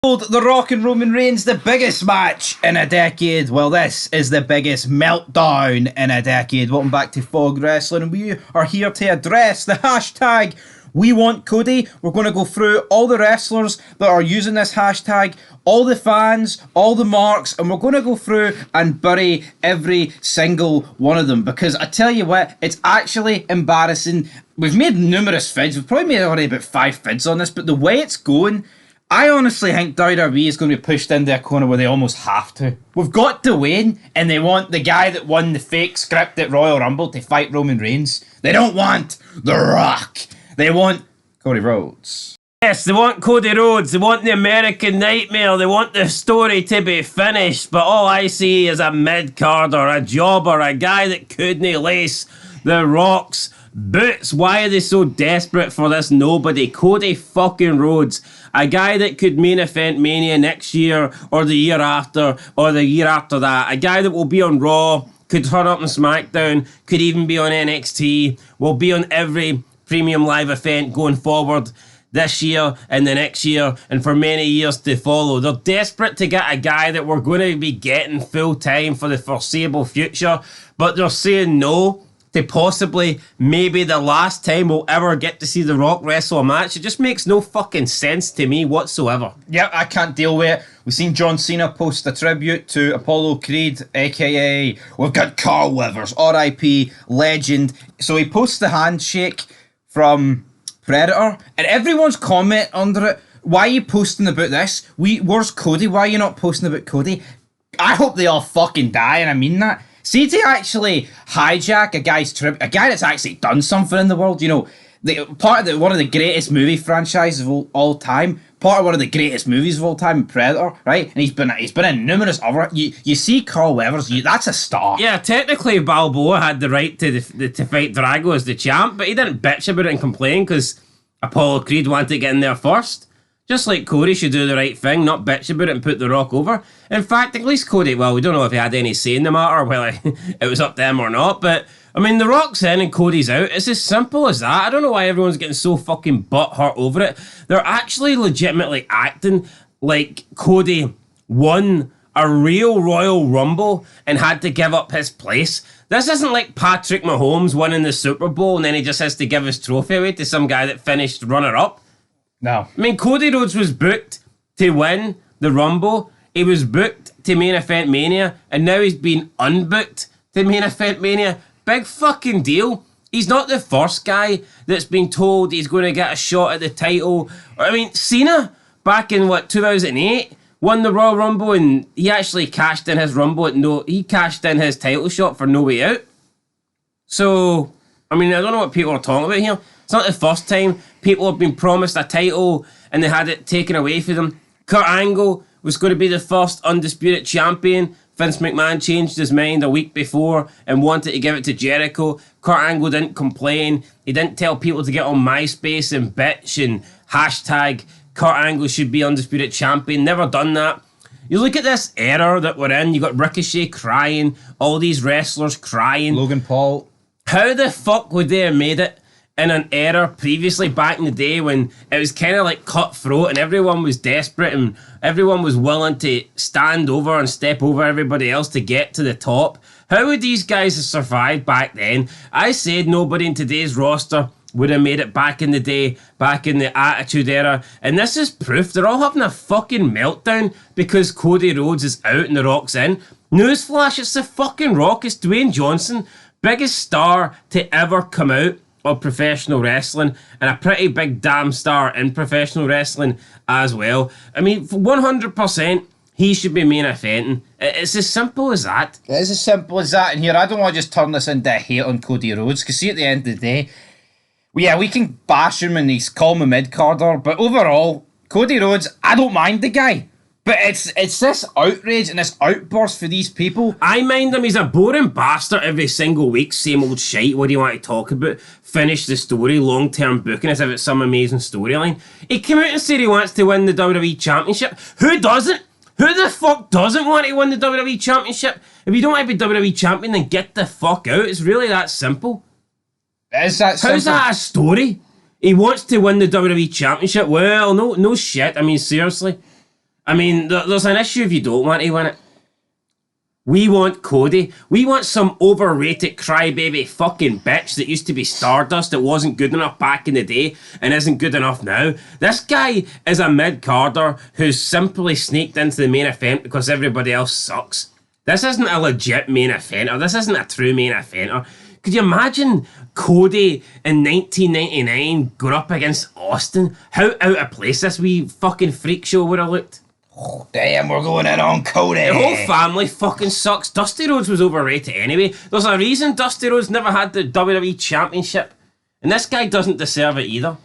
The Rock and Roman Reigns, the biggest match in a decade. Well, this is the biggest meltdown in a decade. Welcome back to Fog Wrestling, and we are here to address the hashtag We Want Cody. We're going to go through all the wrestlers that are using this hashtag, all the fans, all the marks, and we're going to go through and bury every single one of them, because I tell you what, it's actually embarrassing. We've made numerous vids. We've probably made already about 5 vids on this, but the way it's going, I honestly think WWE is going to be pushed into a corner where they almost have to. We've got Dwayne, and they want the guy that won the fake script at Royal Rumble to fight Roman Reigns. They don't want The Rock. They want Cody Rhodes. Yes, they want Cody Rhodes. They want the American Nightmare. They want the story to be finished. But all I see is a mid-card or a jobber, a guy that couldn't lace The Rock's boots. Why are they so desperate for this nobody? Cody fucking Rhodes. A guy that could main event Mania next year, or the year after, or the year after that. A guy that will be on Raw, could turn up on SmackDown, could even be on NXT, will be on every premium live event going forward this year and the next year and for many years to follow. They're desperate to get a guy that we're going to be getting full time for the foreseeable future, but they're saying no to possibly maybe the last time we'll ever get to see The Rock wrestle a match. It just makes no fucking sense to me whatsoever. Yep, I can't deal with it. We've seen John Cena post a tribute to Apollo Creed, aka we've got Carl Weathers, R.I.P. legend. So he posts the handshake from Predator, and everyone's comment under it, why are you posting about this? Where's Cody? Why are you not posting about Cody? I hope they all fucking die, and I mean that. See, to actually hijack a guy's trip, a guy that's actually done something in the world, you know, one of the greatest movie franchises of all time, part of one of the greatest movies of all time, Predator, right? And he's been in numerous other. You see Carl Weathers, that's a star. Yeah, technically Balboa had the right to fight Drago as the champ, but he didn't bitch about it and complain because Apollo Creed wanted to get in there first. Just like Cody should do the right thing, not bitch about it and put The Rock over. In fact, at least Cody, well, we don't know if he had any say in the matter, whether it was up to him or not, but, I mean, The Rock's in and Cody's out. It's as simple as that. I don't know why everyone's getting so fucking butthurt over it. They're actually legitimately acting like Cody won a real Royal Rumble and had to give up his place. This isn't like Patrick Mahomes winning the Super Bowl and then he just has to give his trophy away to some guy that finished runner-up. No. I mean, Cody Rhodes was booked to win the Rumble. He was booked to main event Mania, and now he's been unbooked to main event Mania. Big fucking deal. He's not the first guy that's been told he's going to get a shot at the title. I mean, Cena, back in, 2008, won the Royal Rumble, and he actually cashed in his Rumble he cashed in his title shot for No Way Out. So, I mean, I don't know what people are talking about here. It's not the first time people have been promised a title and they had it taken away from them. Kurt Angle was going to be the first undisputed champion. Vince McMahon changed his mind a week before and wanted to give it to Jericho. Kurt Angle didn't complain. He didn't tell people to get on MySpace and bitch and hashtag Kurt Angle should be undisputed champion. Never done that. You look at this era that we're in. You got Ricochet crying. All these wrestlers crying. Logan Paul. How the fuck would they have made it in an era previously back in the day when it was kind of like cutthroat and everyone was desperate and everyone was willing to stand over and step over everybody else to get to the top? How would these guys have survived back then? I said nobody in today's roster would have made it back in the day, back in the Attitude Era, and this is proof. They're all having a fucking meltdown because Cody Rhodes is out and The Rock's in. Newsflash, it's the fucking Rock. It's Dwayne Johnson, biggest star to ever come out of professional wrestling, and a pretty big damn star in professional wrestling as well. I mean, 100% he should be main eventing. It's as simple as that. It is as simple as that. And here, I don't want to just turn this into a hate on Cody Rhodes, because see, at the end of the day, yeah, we can bash him and he's call him a mid-carder, but overall, Cody Rhodes, I don't mind the guy. But it's this outrage and this outburst for these people. I mind him. He's a boring bastard every single week. Same old shite. What do you want to talk about? Finish the story. Long-term booking as if it's some amazing storyline. He came out and said he wants to win the WWE Championship. Who doesn't? Who the fuck doesn't want to win the WWE Championship? If you don't want to be WWE Champion, then get the fuck out. It's really that simple. Is that simple? How's that a story? He wants to win the WWE Championship. Well, no shit. I mean, seriously. I mean, there's an issue if you don't want to win it. We want Cody. We want some overrated crybaby fucking bitch that used to be Stardust that wasn't good enough back in the day and isn't good enough now. This guy is a mid-carder who's simply sneaked into the main event because everybody else sucks. This isn't a legit main eventer. This isn't a true main eventer. Could you imagine Cody in 1999 going up against Austin? How out of place this wee fucking freak show would have looked. Oh, damn, we're going in on Cody. The whole family fucking sucks. Dusty Rhodes was overrated anyway. There's a reason Dusty Rhodes never had the WWE Championship. And this guy doesn't deserve it either.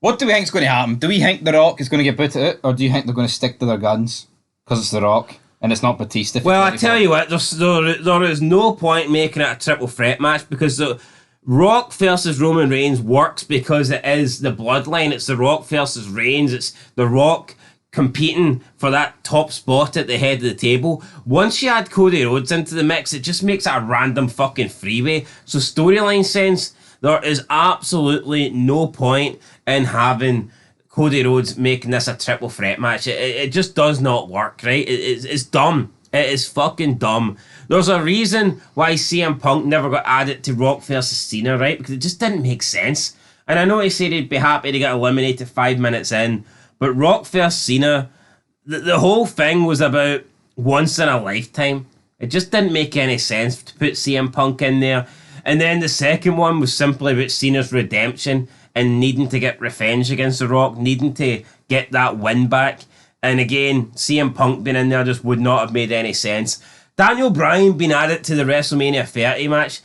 What do we think's going to happen? Do we think The Rock is going to get booted out? Or do you think they're going to stick to their guns? Because it's The Rock. And it's not Batista. Well, I tell you what, there is no point making it a triple threat match because the Rock versus Roman Reigns works because it is the bloodline. It's The Rock versus Reigns. It's The Rock competing for that top spot at the head of the table. Once you add Cody Rhodes into the mix, it just makes it a random fucking freeway. So storyline sense, there is absolutely no point in having Cody Rhodes making this a triple threat match. It just does not work, right? It's dumb. It is fucking dumb. There's a reason why CM Punk never got added to Rock versus Cena, right? Because it just didn't make sense. And I know he said he'd be happy to get eliminated 5 minutes in, but Rock versus Cena, the whole thing was about once in a lifetime. It just didn't make any sense to put CM Punk in there. And then the second one was simply about Cena's redemption and needing to get revenge against The Rock, needing to get that win back. And again, CM Punk being in there just would not have made any sense. Daniel Bryan being added to the WrestleMania 30 match,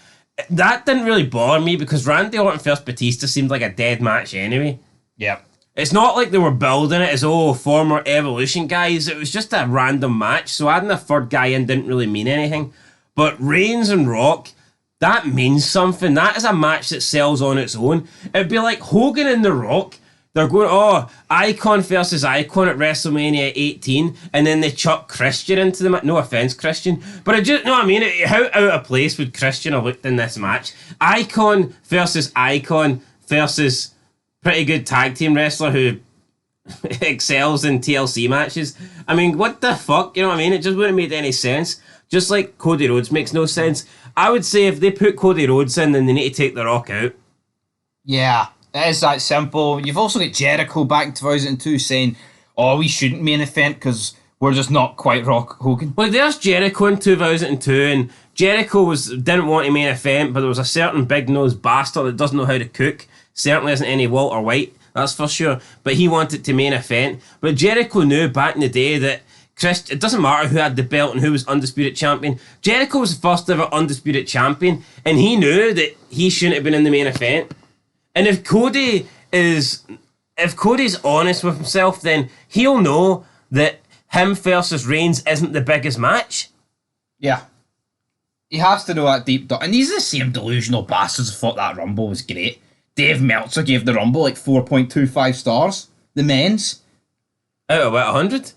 that didn't really bother me because Randy Orton versus Batista seemed like a dead match anyway. Yep. It's not like they were building it as, former Evolution guys. It was just a random match, so adding a third guy in didn't really mean anything. But Reigns and Rock, that means something. That is a match that sells on its own. It'd be like Hogan and The Rock. They're going, Icon versus Icon at WrestleMania 18, and then they chuck Christian into the match. No offense, Christian. But I just, know what I mean? How out of place would Christian have looked in this match? Icon versus pretty good tag team wrestler who excels in TLC matches. I mean, what the fuck? You know what I mean? It just wouldn't make any sense. Just like Cody Rhodes makes no sense. I would say if they put Cody Rhodes in, then they need to take The Rock out. Yeah, it is that simple. You've also got Jericho back in 2002 saying, we shouldn't main event because we're just not quite Rock Hogan. Like, there's Jericho in 2002, and Jericho didn't want to main event, but there was a certain big-nosed bastard that doesn't know how to cook. Certainly isn't any Walter White, that's for sure. But he wanted to main event. But Jericho knew back in the day that it doesn't matter who had the belt and who was undisputed champion. Jericho was the first ever undisputed champion, and he knew that he shouldn't have been in the main event. And if Cody's honest with himself, then he'll know that him versus Reigns isn't the biggest match. Yeah. He has to know that deep down. And these are the same delusional bastards who thought that Rumble was great. Dave Meltzer gave the Rumble like 4.25 stars. The men's. Out of what, 100?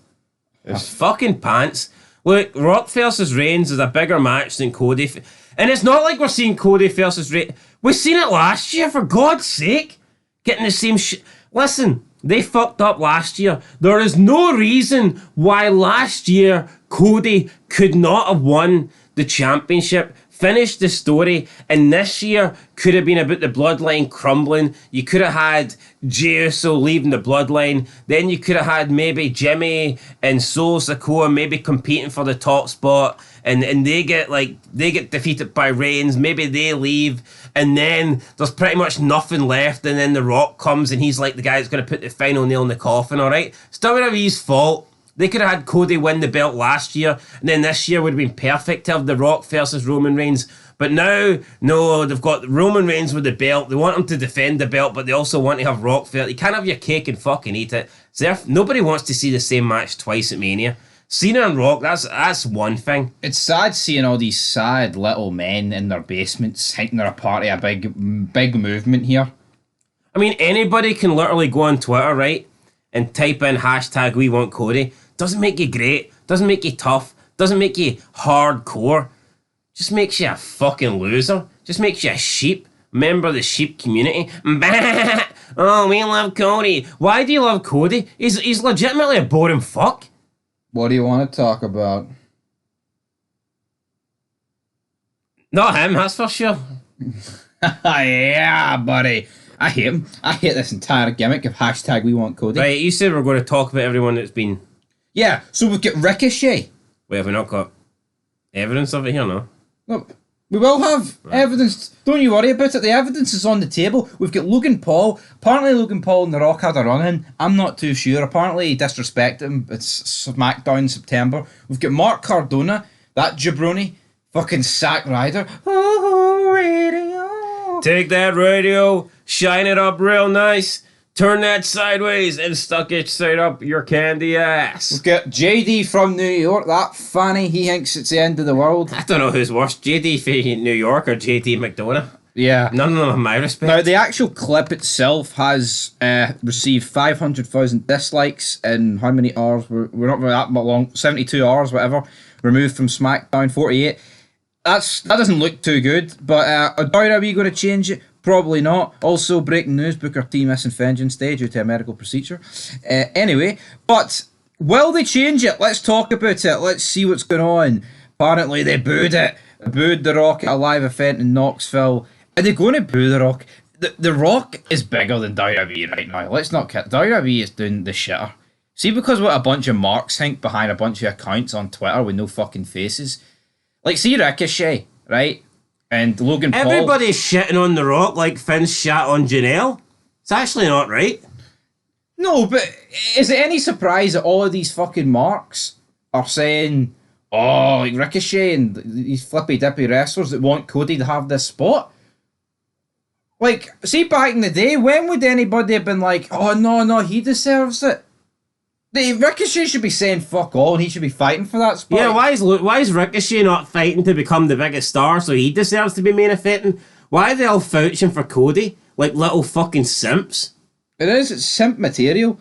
It's fucking pants. Look, Rock versus Reigns is a bigger match than Cody. And it's not like we're seeing Cody versus Reigns. We've seen it last year, for God's sake. Getting the same shit. Listen, they fucked up last year. There is no reason why last year Cody could not have won the championship, finished the story, and this year could have been about the bloodline crumbling. You could have had Jey Uso leaving the bloodline. Then you could have had maybe Jimmy and Solo Sikoa maybe competing for the top spot, and they get defeated by Reigns. Maybe they leave, and then there's pretty much nothing left. And then The Rock comes, and he's like the guy that's going to put the final nail in the coffin. All right, it's WWE's fault. They could have had Cody win the belt last year, and then this year would have been perfect to have The Rock versus Roman Reigns. But now, no, they've got Roman Reigns with the belt. They want him to defend the belt, but they also want to have Rock first. You can't have your cake and fucking eat it. Nobody wants to see the same match twice at Mania. Cena and Rock, that's one thing. It's sad seeing all these sad little men in their basements thinking they're a part of a big movement here. I mean, anybody can literally go on Twitter, right, and type in hashtag we want Cody. Doesn't make you great, doesn't make you tough, doesn't make you hardcore. Just makes you a fucking loser. Just makes you a sheep. Member of the sheep community. Oh, we love Cody. Why do you love Cody? He's legitimately a boring fuck. What do you want to talk about? Not him, that's for sure. Yeah, buddy. I hate him. I hate this entire gimmick of hashtag we want Cody. Right, you said we're going to talk about everyone that's been... Yeah, so we've got Ricochet. Wait, have we not got evidence of it here, no? Look, we will have evidence. Don't you worry about it. The evidence is on the table. We've got Logan Paul. Apparently Logan Paul and The Rock had a run-in. I'm not too sure. Apparently he disrespected him. It's SmackDown in September. We've got Mark Cardona, that jabroni, fucking Zack Ryder. Oh, radio. Take that radio, shine it up real nice, turn that sideways, and stuck it straight up your candy ass. We've got JD from New York, that fanny. He thinks it's the end of the world. I don't know who's worse, JD from New York or JD McDonough. Yeah. None of them have my respect. Now, the actual clip itself has received 500,000 dislikes in how many hours? We're not really that long. 72 hours, whatever. Removed from SmackDown, 48. That doesn't look too good, but are WWE going to change it? Probably not. Also, breaking news, Booker T missing Vengeance Day due to a medical procedure. Anyway, but will they change it? Let's talk about it. Let's see what's going on. Apparently, they booed it. They booed The Rock at a live event in Knoxville. Are they going to boo The Rock? The Rock is bigger than WWE right now. Let's not kid. WWE is doing the shitter. See, because what a bunch of marks think behind a bunch of accounts on Twitter with no fucking faces. Like, see Ricochet, right? And Logan Paul. Everybody's shitting on The Rock like Finn's shat on Janelle. It's actually not right. No, but is it any surprise that all of these fucking marks are saying, oh, like Ricochet and these flippy dippy wrestlers that want Cody to have this spot? Like, see, back in the day, when would anybody have been like, oh, no, he deserves it? Ricochet should be saying fuck all and he should be fighting for that spot. Yeah, why is Ricochet not fighting to become the biggest star so he deserves to be main eventing? Why are they all vouching for Cody like little fucking simps? It's simp material.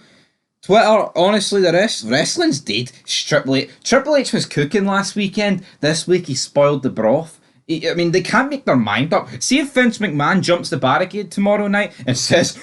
Twitter, honestly, the wrestling's dead. Triple H was cooking last weekend. This week he spoiled the broth. I mean, they can't make their mind up. See if Vince McMahon jumps the barricade tomorrow night and says,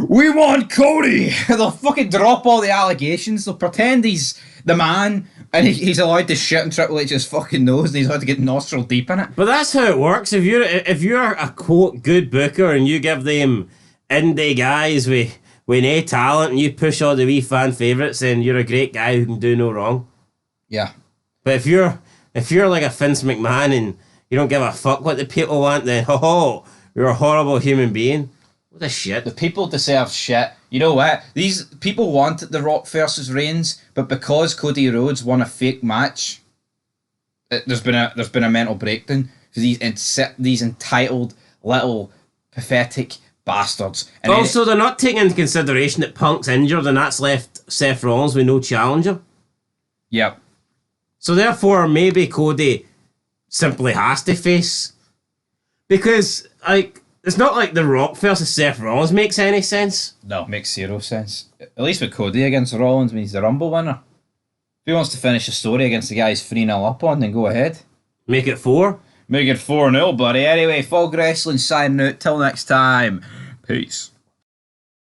we want Cody! They'll fucking drop all the allegations. They'll pretend he's the man and he's allowed to shit in Triple H's fucking nose and he's allowed to get nostril deep in it. But that's how it works. If you're a quote good booker and you give them indie guys with no talent and you push all the wee fan favourites, then you're a great guy who can do no wrong. Yeah. But if you're like a Vince McMahon and you don't give a fuck what the people want, then you're a horrible human being. What the shit? The people deserve shit. You know what? These people wanted The Rock versus Reigns, but because Cody Rhodes won a fake match, there's been a mental breakdown for these entitled little pathetic bastards. And also, they're not taking into consideration that Punk's injured and that's left Seth Rollins with no challenger. Yep. So therefore, maybe Cody simply has to face, because like it's not like The Rock versus Seth Rollins makes any sense. No, makes zero sense. At least with Cody against Rollins when he's the Rumble winner. If he wants to finish the story against the guy he's 3-0 up on, then go ahead. Make it 4. Make it 4-0, buddy. Anyway, Fog Wrestling signing out. Till next time. Peace.